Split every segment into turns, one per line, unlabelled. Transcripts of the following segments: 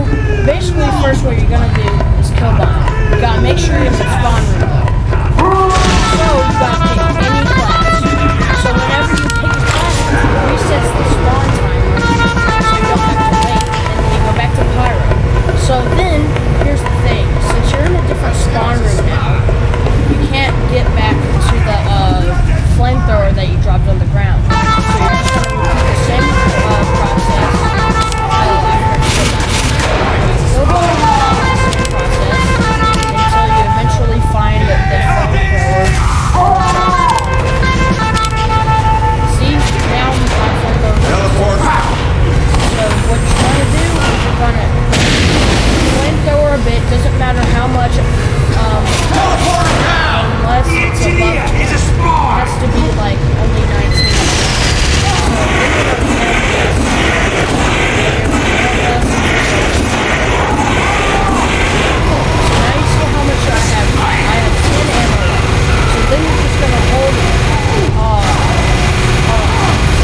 So, basically, first what you're gonna do is kill bomb. You gotta make sure you're in the spawn room though. So, you gotta pick any class. So, whenever you pick a class, it resets the spawn timer, so you don't have to wait. And then you go back to pyro. So then, here's the thing. Since you're in a different spawn room now, you can't get back to the flamethrower that you dropped on the ground. So you're just going to repeat the same process You'll go along the same process until you eventually find the flamethrower. See? Now we find flamethrower. So what you're going to do is you're going to flamethrower a bit. Doesn't matter how much, unless it's above 20. It has to be like only 19. So now you see how much I have. I have 10 ammo. So then you're just gonna hold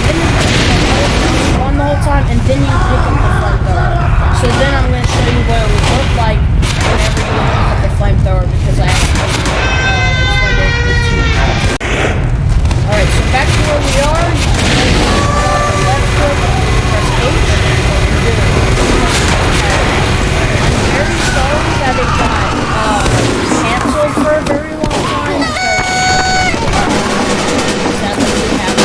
then you're gonna hold on the whole time, and then you pick up the flamethrower. So then I'm gonna show you what it would look like whenever you pick up the flamethrower, because I actually explained it too much. Alright, so back to where we are. Left click, press H, and you're good. I'm very sorry that it got canceled for a very long time, because sadly we have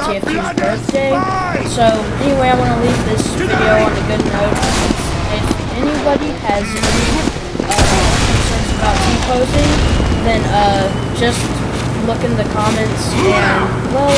TFU's birthday. So anyway, I want to leave this video on a good note. If anybody has any concerns about T-posing, then just look in the comments and, well,